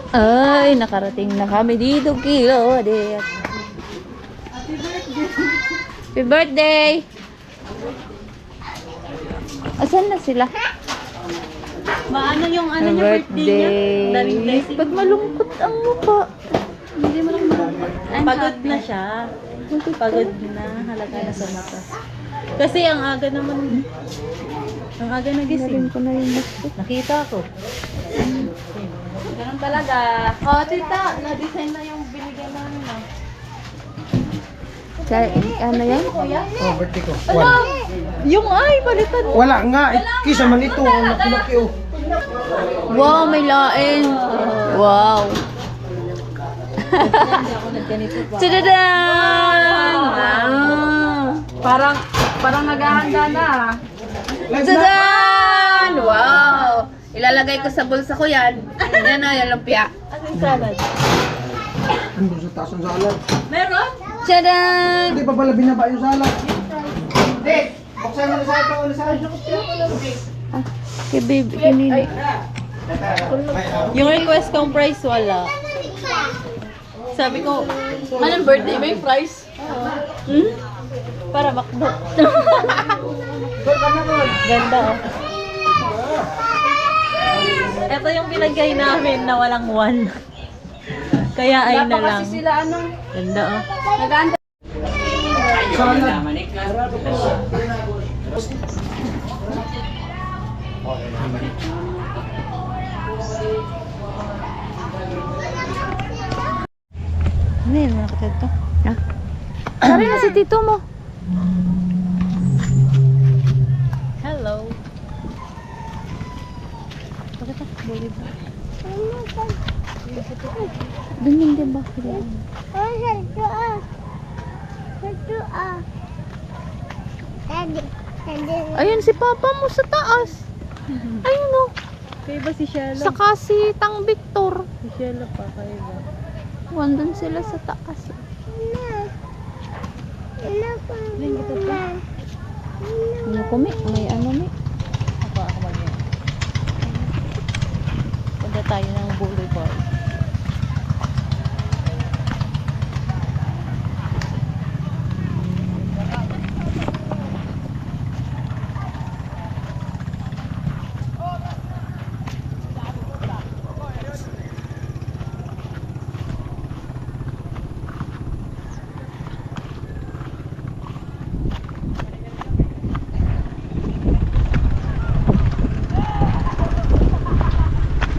Ay, nakarating na kami dito, Kilo. Happy birthday! Asan na sila? Maano yung ano niya birthday niya? Daming blessing. Ba't malungkot ang mukha? Hindi mo lang malungkot. Pagod na siya. Pagod na. Halaga na sa mata. Kasi ang aga naman. Ang aga nagising. Narin ko na yung gusto. Nakita ko. Ganun talaga. Oh, tita. Na-design na yung binigyan namin. Kaya, ano yan? Oh, birthday ko. Ala! Yung ay, balitan mo. Wala nga. Kisa man ito. Ang laki-laki oh. Wow, may lain. Wow. Tadadaan! Parang naghahanda na. Tadadaan! Wow! Ilalagay ko sa bulsa ko yan. Yan o, yung lumpia. Ano yung salad? Andun sa taas ng salad. Meron? Tadaan! Hindi pa pala binaba yung salad. Hindi. Buksan mo na sa ito. Ano sa ito? Kay baby, kay Nini. Yung request kong price, wala. Sabi ko, anong birthday? May price? Hmm? Para makdo. Ganda oh. Ito yung pinagay namin na walang one. Kaya ay na lang. Ganda oh. Ano yun, nakatad to? Ha? Sari na si tito mo. Hello. Bakit ako? Buli ba? Doon yung diba? Ayun si papa mo sa taas. Ayun o. Kaya ba si Shella? Saka si Tang Victor. Si Shella pa, kaya ba? Wandun sila sa taas. Ano ko mi? May ano mi? Ako mag-yan. Punta tayo ng volleyball.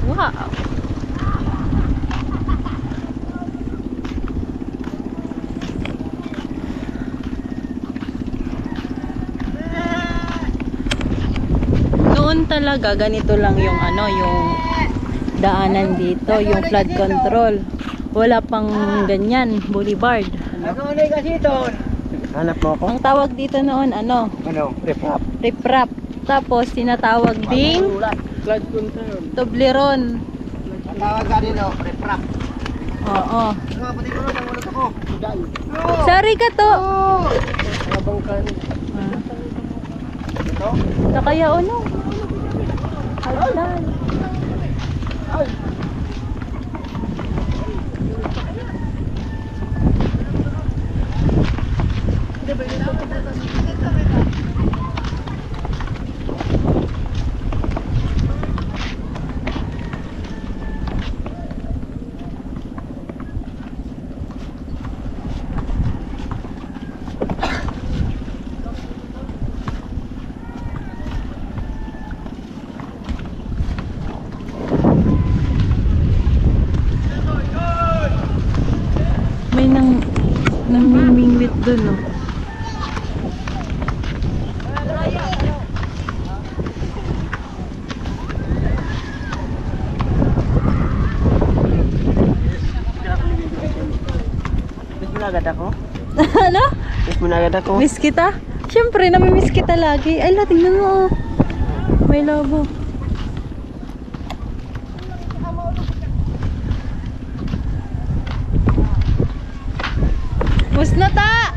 Wow. Noon talaga ganito lang yung ano, yung daanan dito, yung flood control. Wala pang ganyan, boulevard. Ano kasi ito? Hanap mo ako? Ang tawag dito noon ano, Ano? Rip-rap. riprap. Tapos tinatawag ding Flood control. Toblerone. Ang tawag ka dito, rip-rap. Oo. Ano, pati ko na, pangulat ako. Sorry ka to. Habang ka. Ito? Sa kaya ano? Hagdan. May namimingwit dun, no? Miss mo na agad ako? Ano? Miss mo na agad ako? Miss kita? Siyempre, namimiss kita lagi. Ay, tingnan mo. Oh. May labo. Bus na ta!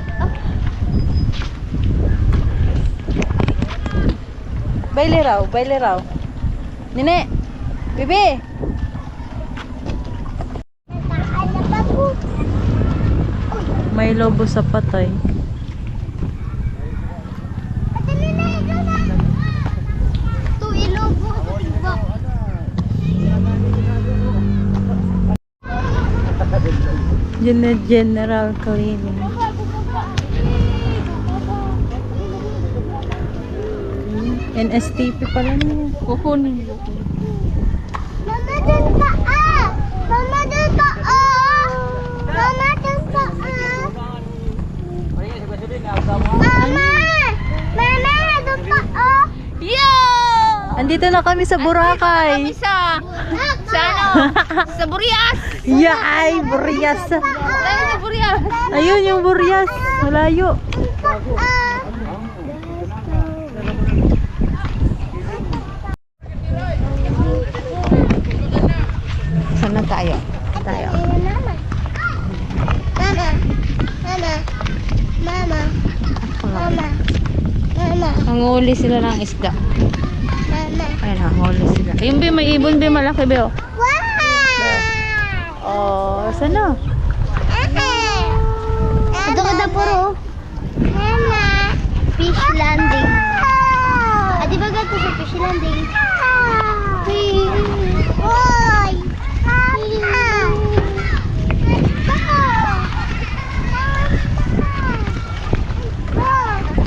Baile raw, baile raw. Nene, bebe. May lobo sa patay. Ito ilobo. General cleaning. NSTP pala niya. Kukunin mo. Mama, dun pa ah! Mama, dun pa ah! Mama, dun pa ah! Mama! Mama, dun pa ah! Yo! Andito na kami sa Boracay. Sa ano? Sa Burias. Yay! Burias. Dahil sa Burias. Ayun yung Burias. Malayo. Saan na tayo? Tayo. Mama. Mama. Mama. Mama. Mama. Mama. Nanguli sila ng isda. Mama. Ayun, nanguli sila. Ayun, Be, may ibon, Be, malaki, Be, oh. Wow! Oh, saan na? Ito kada puro. Mama. Fish landing. Ah, di ba gato sa fish landing? Oy!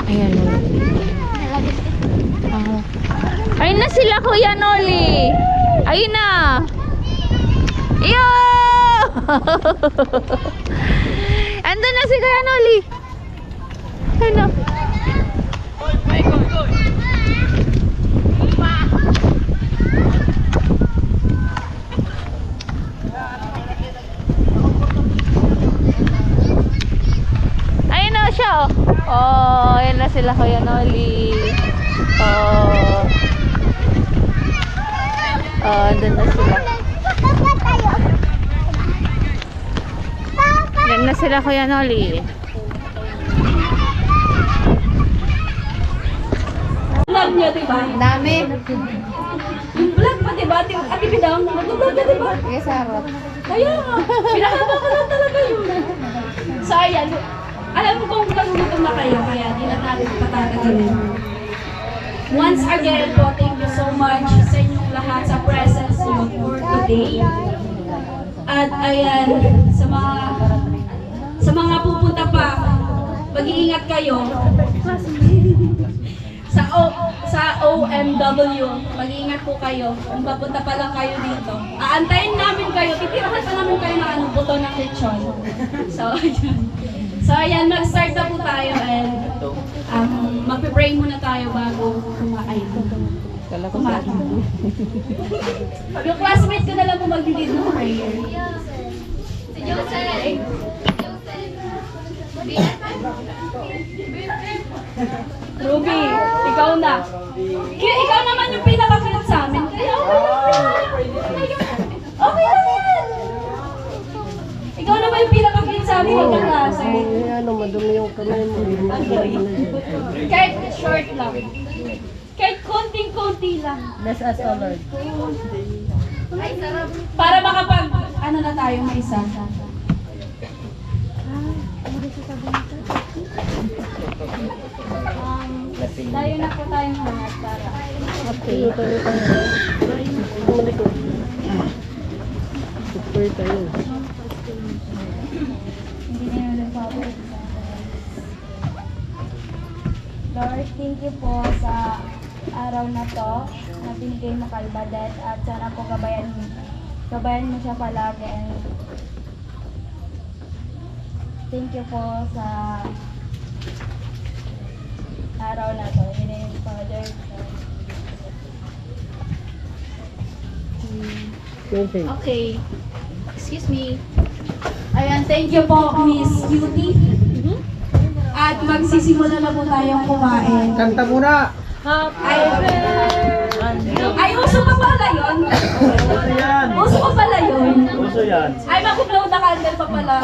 Ayan, oh. Ayun na sila, Kuya Noli. Ayun na. Iyo! Andun na si Kuya Noli. Ayun na. Ayun na siya, oh. Oh, ayun na sila, Kuya Noli. Oh. Oh, andun na sila. Yan na sila, Kuya Noli. Vlog niyo, diba? Dami. Yung vlog pa, diba? Ate Bidang, mag-vlog ka, diba? Yes, harap. Kaya nga, pinakaba ko lang talaga yun. So, ayan. Alam mo kung nagugutom na kayo, kaya di na natin patatagalin. Once again po, thank you so much sa inyong lahat sa presence niyo for today. At ayan, sa mga pupunta pa, mag-iingat kayo. Sa OMW, mag-iingat po kayo kung papunta pa lang kayo dito. Aantayin namin kayo, titirahan pa namin kayo ng anong buto ng lechon. So, ayan. So, ayan, mag-start na po tayo and mag-pray muna tayo bago kumain. Yung classmate ko na lang po mag-lead ng prayer. Si Jose. Ruby, ikaw na. Kaya ikaw naman yung pinaka-cute sa amin. Kaya okay lang yan. Ikaw naman yung pinaka-cute sa amin ng klase. Ano, madumi yung kamay mo. Kahit short lang. Kahit konting-konti lang. Bless us, O Lord. Para makapag, ano na tayo, may isa. Tayo na po tayong lahat para. Okay. Super tayo. Hindi na yung nagpapalit. Lord, thank you po sa araw na to na binigay mo kay Badet at sana po gabayan mo siya palagi and thank you po sa araw na to. In the name of the Father, okay. Excuse me. Ayan, thank you po, Miss Cutie. At magsisimula na po tayong kumain. Kanta muna! Ay, uso pa pala yun? Uso yan! Uso pa pala yun? Uso yan! Ay, mag-blow the candle pa pala.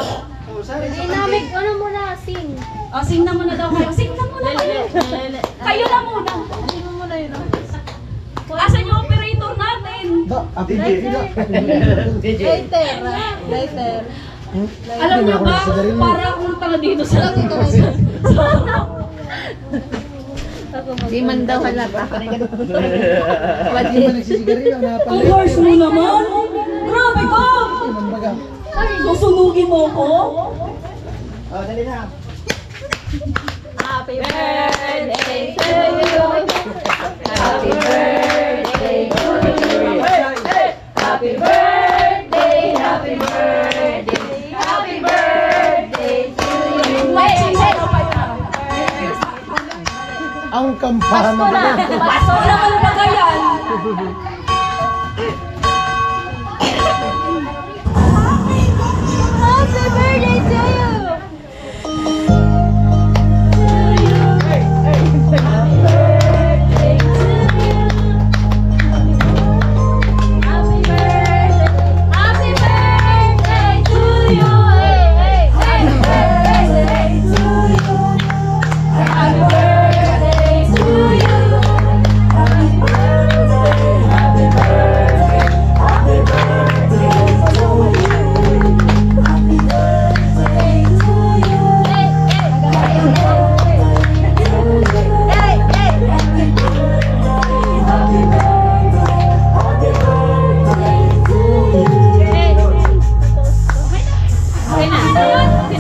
Dynamic, ano muna, sing. O, sing na muna daw kayo. Sing na muna kayo. Kayo na muna. Asan yung operator natin? DJ! DJ! Later. Alam niyo ba, para akong tanga dito sa Di man daw halata. Hindi ba nagsisigarilyo? Ang harsh mo naman! Grabe ka! Susunugin mo ko? Oh, dali na. Happy birthday to you. Happy birthday to you. Happy birthday, happy birthday, happy birthday to you. Ang kampana mo. Paso naman ba yan? Happy birthday to you! Happy birthday to you. Happy birthday to you. Happy birthday to you. Happy birthday, happy birthday, happy birthday to you. Happy birthday to you.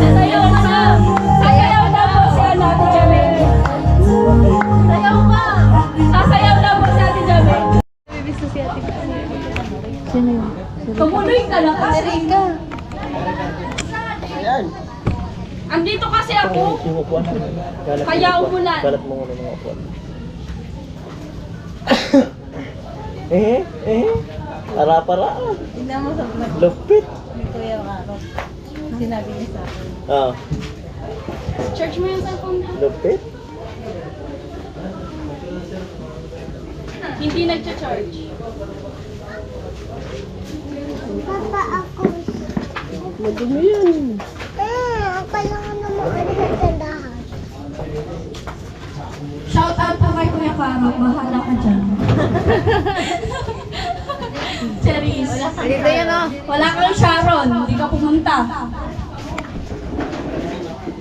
Sayaw na! Sayaw na po si Ate Jamel. Sayaw ka! Sasayaw na po si Ate Jamel. Tumuloy ka lang kasi. Ayan. Andito kasi ako. Kaya umulan. Kalat mo muna mga upuan. Para-para. Tingnan mo sa Lupit. Kuya Karo. Sinabi niya sa akin. Ah, Charge mo yung cellphone na. lupit. Hindi nagcha-charge. Papa, ako. Madumi yan. Ako lang naman sa tindahan. Shout out po kay Kuya Karo. Bahala ka dyan. Cherise. Dito yan oh. Wala kang Sharon. Hindi ka pumunta.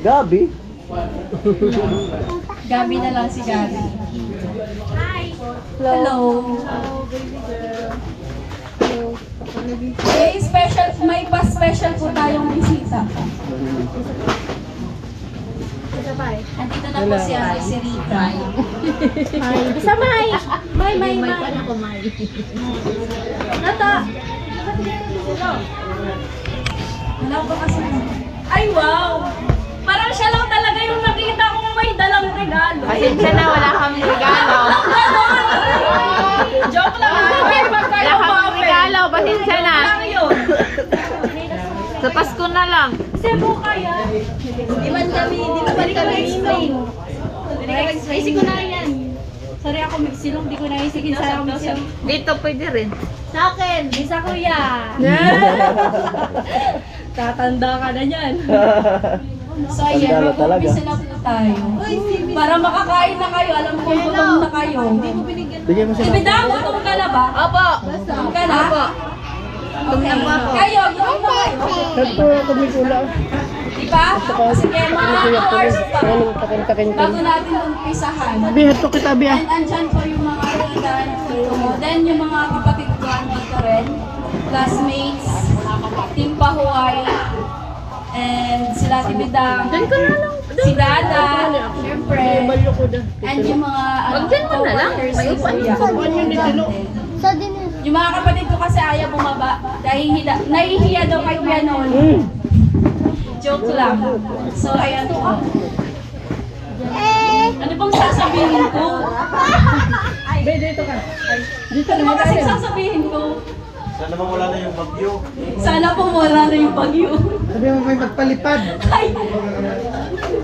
Gabi. Gabi na lang si Gabi. Hello. May pa-special po tayong bisita. Andito na po si Ate si Rita. Bisa May. May. Nata. Wala pa kasi. Ay wow. Parang siya lang talaga yung nakita kong may dalang regalo. Pasensya na, wala kami regalo. Joke lang. Wala kami regalo, pasensya na. Lang yun. Sa Pasko na lang. Sebo kaya. Di man kami explain. Isig ko na yan. Sorry ako magsilong, di ko na isigin sa ako magsilong. Dito pwede rin. Sa akin, bisa kuya. Tatanda ka na yan. So ayan, mag-umpisa na po tayo. Para makakain na kayo, alam ko gutom na kayo. Bigyan mo siya. Ibidang, gutom ka na ba? Opo. Gutom ka na? Opo. Okay. Kayo, gutom na kayo. Ito, kami kula. Diba? Sige, mga 2 hours pa. Bago natin umpisahan. Bihat to kita, biya. And andyan po yung mga kaibigan dito mo. Then yung mga kapatid ko dito rin. Classmates, Team Pahuay, and sila si Bidang, si Dada, syempre, and yung mga co-workers ni Kuya. So, din Yung mga kapatid ko kasi ayaw bumaba. Dahil nahihiya daw kay Kuya noon. Joke lang. So, ayan po. Ano bang sasabihin ko? Dito ka. Ano ba kasi sasabihin ko? Sana ba wala na yung bagyo? Sana po wala na yung bagyo. Sabi mo may magpalipad. Ay!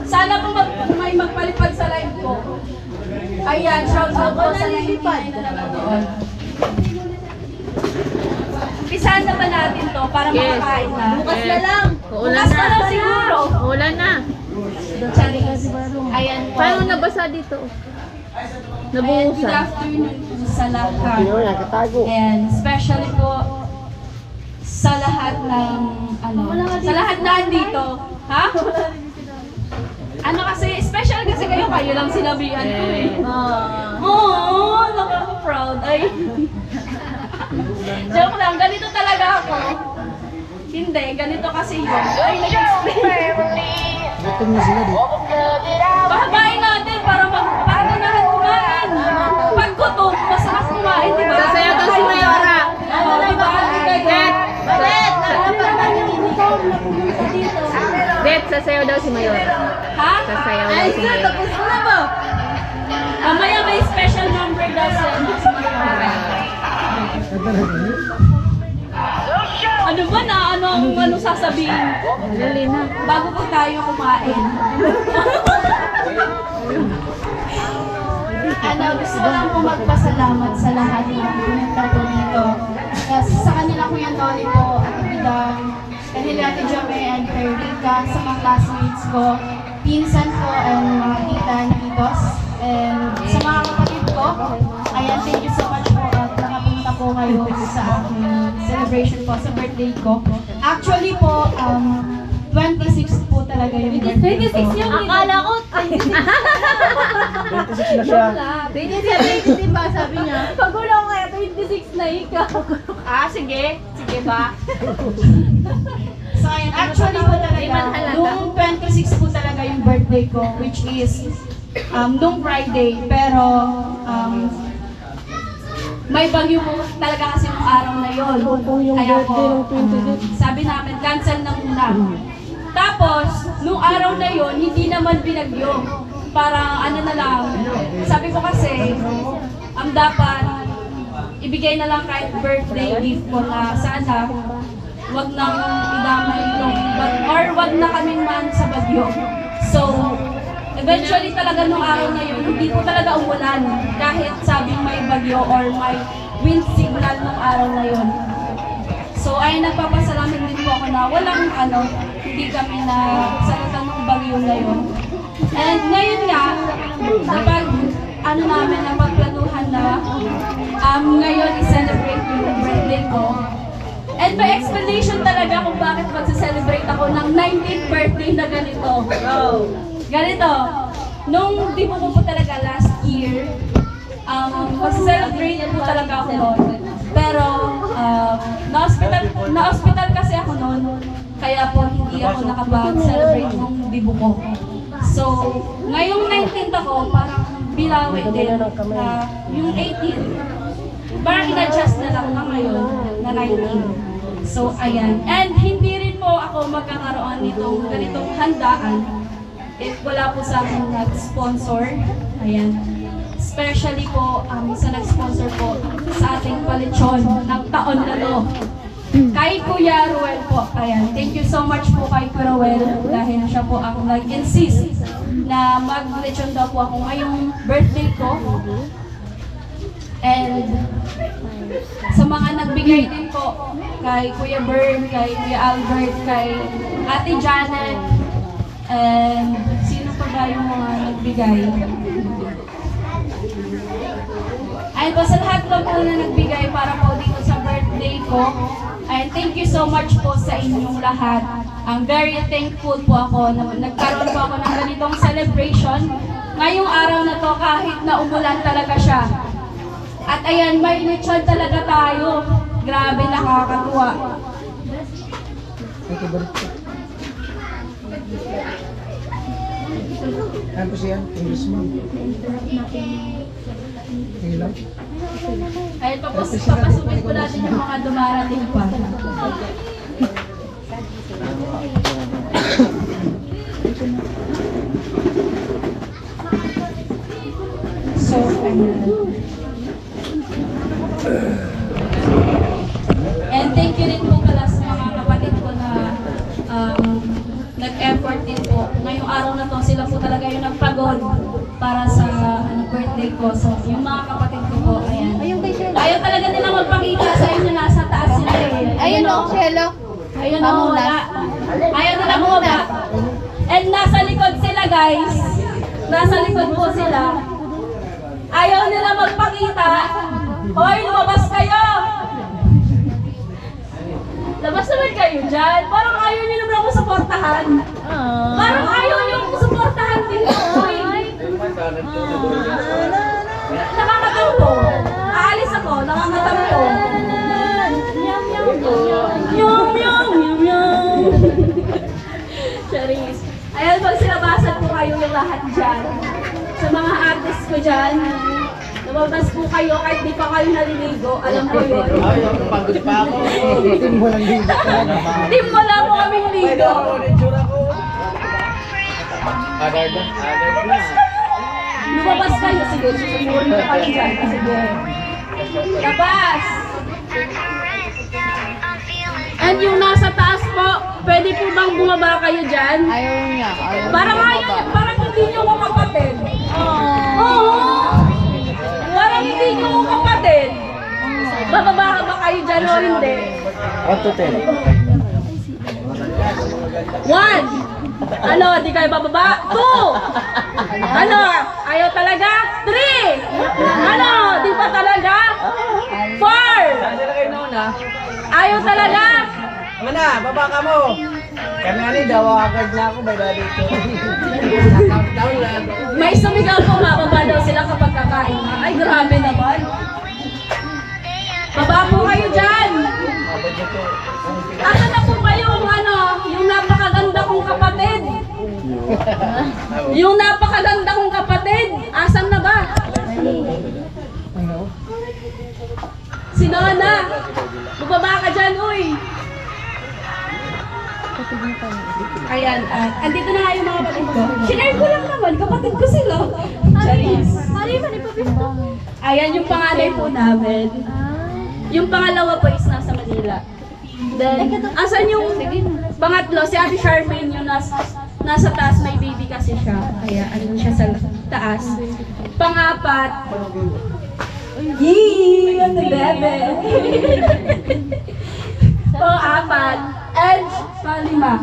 Sana po may magpalipad sa live ko. Ayan, shout out po sa 99 na nanonood. Umpisahan na ba natin to para makakain na? Bukas na lang. Bukas na lang siguro. Ulan na. Charis. Ayan po. Paano nabasa dito? And good Nabuhusan. afternoon po sa lahat. Yan, katago. And especially po sa sa lahat ng sa lahat na andito. Ha? Ano kasi, special kasi kayo lang sinabihan ko eh. Oo, nakaka-proud. Ay. Joke lang, ganito talaga ako. Hindi, ganito kasi yun. Ay, nag-explain. Gutom na sila dito. Pahabain natin para nahan kumain. Pag gutom, masarap kumain, di ba? Sasayaw daw si Mayora. Oo, di ba? Bet! naman yung gutom na pumunta dito. Bet, sasayaw daw si Mayora. Ha? Sasayaw daw si Mayora. na ba? Mamaya may special number daw sa ano ba na? Ano sasabihin ko? Dali na. Bago po tayo kumain. Gusto ko lang po magpasalamat sa lahat ng pumunta po dito. Kasi sa kanila Kuya Noli po, at Bidang, kanila Ate Jame and Erika, sa mga classmates ko, pinsan ko, and mga tita and titos, and sa mga kapatid ko. Ayan, thank you so much po at nakapunta po kayo sa aking celebration po, sa birthday ko. Actually po, 26 po talaga yung birthday ko. Akala ko, 26 na siya. 27 ba sabi niya? Pagulo kaya 26 na ikaw. Sige. Sige ba? So ayan, actually po talaga, nung 26 po talaga yung birthday ko, which is nung Friday, pero may bagyo po talaga kasi nung araw na yun. Kaya po, sabi namin, cancel na muna. Tapos, nung araw na yun, hindi naman binagyo. Parang ano na lang, sabi ko kasi, ang dapat, ibigay na lang kahit birthday gift ko na sana, wag nang idamay yung, or wag na kaming man sa bagyo. So, eventually talaga nung araw na yun, hindi po talaga umulan kahit sabing may bagyo or may wind signal nung araw na yun. So ay nagpapasalamat din po ako na walang hindi kami na salatan ng bagyo na yun. And ngayon nga, napagplanuhan na ngayon i-celebrate yung birthday ko. And may explanation talaga kung bakit magse-celebrate ako ng 19th birthday na ganito. Ganito, nung di po talaga last year, mag-celebrate po talaga ako noon. Pero, na-hospital kasi ako noon, kaya po hindi ako nakapag-celebrate ng dibo ko. So, ngayong 19th ako, parang binawi din, yung 18th, parang in-adjust na lang na ngayon, na 19th. So, ayan. And hindi rin po ako magkakaroon nitong ganitong handaan if wala po sa akin nag-sponsor. Ayan. Especially po sa nag-sponsor po sa ating palitsyon ng taon na to. Kay Kuya Ruel po. Ayan. Thank you so much po kay Kuya Ruel dahil siya po ang nag-insist na mag-lechon daw po ako ngayong birthday ko. And sa mga nagbigay din po kay Kuya Bern, kay Kuya Albert, kay Ate Janet, and sino pa ba yung mga nagbigay? Ayun po, sa lahat po na nagbigay para po dito sa birthday ko. And thank you so much po sa inyong lahat. I'm very thankful po ako na nagkaroon po ako ng ganitong celebration. Ngayong araw na to kahit na umulan talaga siya. At ayan, may lechon talaga tayo. Grabe, nakakatuwa. Ito ba? Ano po siya? Englishman. Ilan? Ayun, papasukin ko natin yung mga dumarating pa. So, and thank you rin po pala sa mga kapatid ko na nag-effort din po. Ngayong araw na to, sila po talaga yung nagpagod para sa birthday ko. So, yung mga kapatid ko po, ayan. Ayaw talaga nila magpakita sa inyo, nasa taas sila eh. Ayun o, Shelo. Ayun o, wala. Ayaw nila bumaba. And nasa likod sila, guys. Nasa likod po sila. Ayaw nila magpakita. Hoy, lumabas kayo! Labas naman kayo dyan. Parang ayaw nyo naman ako suportahan. Parang ayaw nyo ako suportahan dito. Nakakatampo. Aalis ako, nakakatampo. Yum, yum, yum, yum. Charis. Ayan, pag sinabasan po kayo yung lahat dyan. Sa mga artist ko dyan, lumabas po kayo kahit di pa kayo naliligo. Alam ko yun. Ay, pagod pa ako. Team mo lang ligo ka na naman. Team wala mo kaming ligo. Other than Lumabas kayo. Sige, susunurin ko kayo dyan. Sige. Labas! And yung nasa taas po, pwede po bang bumaba kayo dyan? Ayaw niya. Parang hindi nyo ko kapatid. Oo. Parang hindi nyo ko kapatid. Bababa ka ba kayo dyan o hindi? 1 to 10. 1. Ano, di kayo bababa? 2. Ano, ayaw talaga? 3. Ano, di pa talaga? 4. Saan kayo nauna? Ayaw talaga? Mana, baba ka mo. Kanani daw agad na ako by daddy ko. Countdown lang. May sumigaw po, mababa daw sila kapag kakain. Ay, grabe naman. Baba po kayo dyan. Asa na po ba yung yung napakaganda kong kapatid? Yung napakaganda kong kapatid, asan na ba? Si Nona, bubaba ka dyan, uy. Ayan, andito na nga yung mga kapatid ko. Sinare ko lang naman, kapatid ko sila. Charis. Ayan yung panganay po namin. Yung pangalawa po is nasa Manila. Then, asan yung pangatlo? Si Ate Charmaine yung nasa taas, may baby kasi siya. Kaya ano siya sa taas. Pangapat, yee! Ano bebe? Pang-apat, and panglima.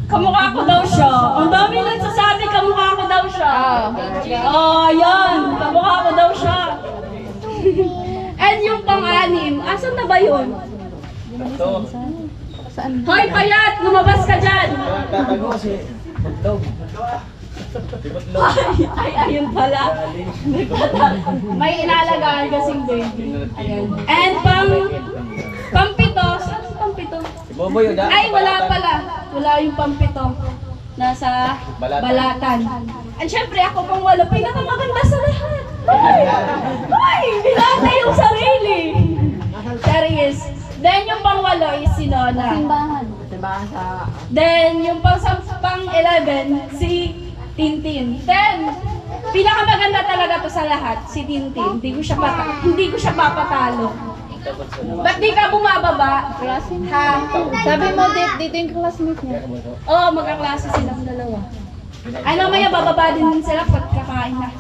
Kamukha ko daw siya. Ang dami nagsasabi kamukha ko daw siya. Oh, yan. Kamukha ko daw siya. And yung pang-anim, asan na ba yun? Hoy, payat! Lumabas ka dyan! Tatago si Butlog. Ay, ayun pala. May inalagaan kasing baby. Ayan. And pampito. Saan yung pampito? Si Boboy yun. Ay, wala pala. Wala yung pampito. Nasa balatan. And syempre ako pang walo, pinakamaganda sa lahat. Ay, binata yung sarili. Charis. Then yung pang-walo is si Nona. Simbahan. Then yung pang-11, si Tintin. Then, pinakamaganda talaga to sa lahat, si Tintin. Hindi ko siya papatalo. Ba't di ka bumababa? Ha? Sabi mo, dito yung classmate niya. Oo, magkaklase silang dalawa. Ano, maya bababa din sila pag kakain na.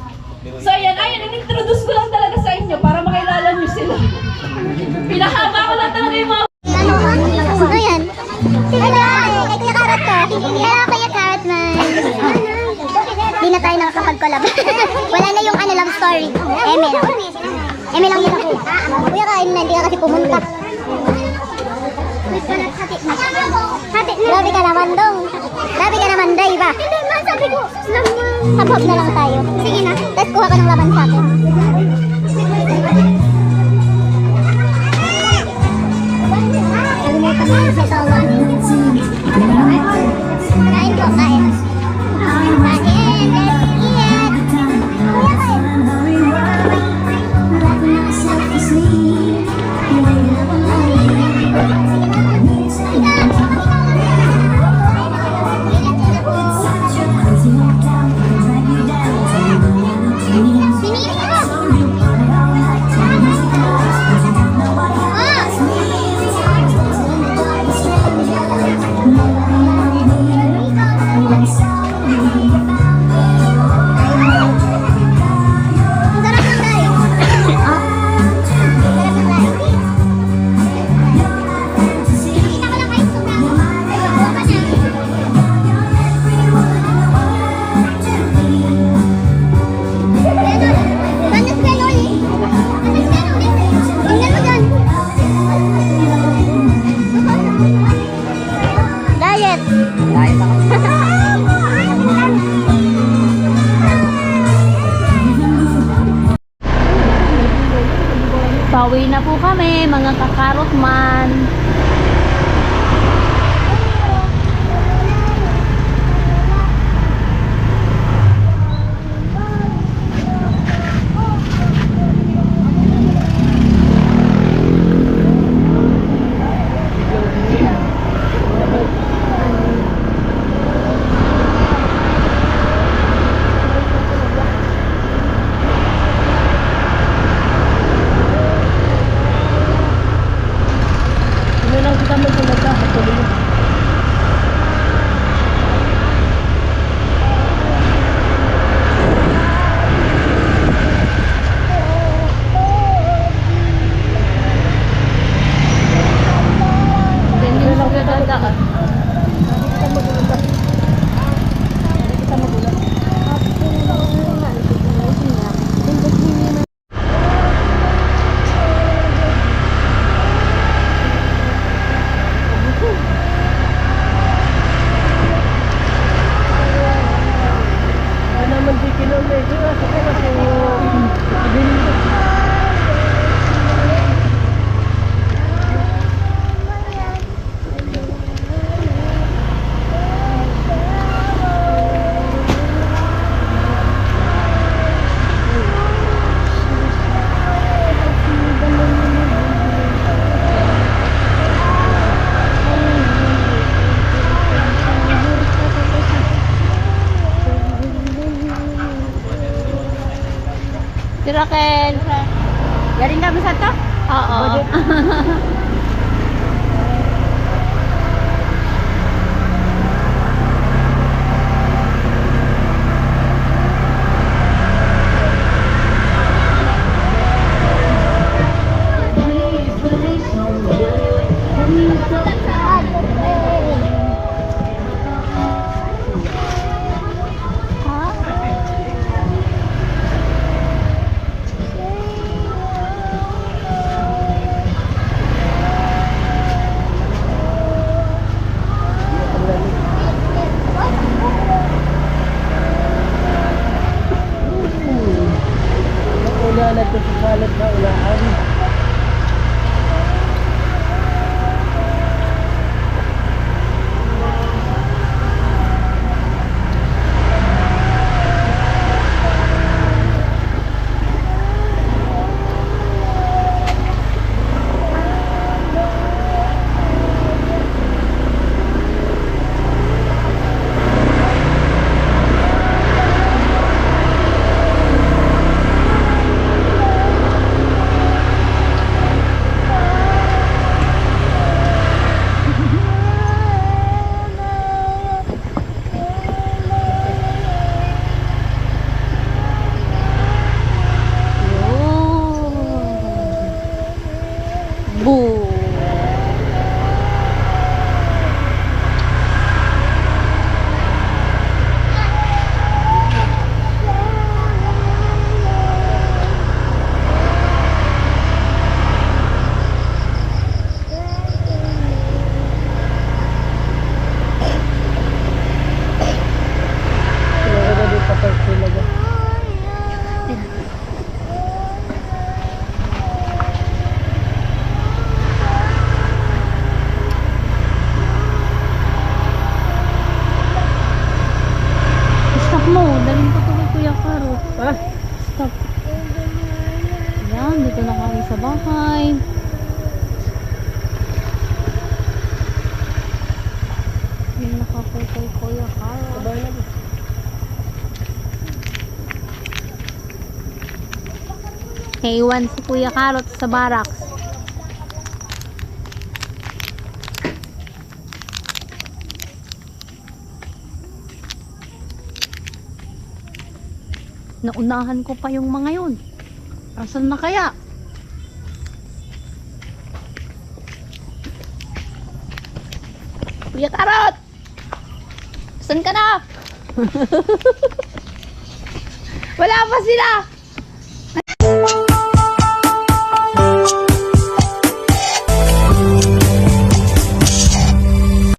So ayan, in-introduce ko lang talaga sa inyo para makilala nyo sila. Pinahaba ko lang talaga yung mga... Ano yan? Kay Kuya Carrot to. Hello, Kuya Carrot man. Di na tayo nakakapag-collab. Wala na yung love story. Eme lang. Eme lang yun. Kuya, kain na. Hindi ka kasi pumunta. Grabe ka naman, Dong. Grabe ka naman, Day ba? Hindi, sabi ko. Hab-hab na lang tayo. Sige na. Tapos kuha ka ng laban sa akin. Kalimutan mo yung sasawan. Kain po, kain. Kain, let's eat. Kuya, kain. Sorry. mga kakarot man. Tiraken. Galing kami sa to? Oo. Ulan at kasalat na ulaan. Boo. Stop mo. Daling ko to kay Kuya Karo. Ha? Stop. Yan, dito na kami sa bahay. Yung nakapoy kay Kuya Karo. Naiwan si Kuya Karot sa barracks. Naunahan ko pa yung mga yun. Asan na kaya? Kuya Karot! Saan ka na? Wala pa sila!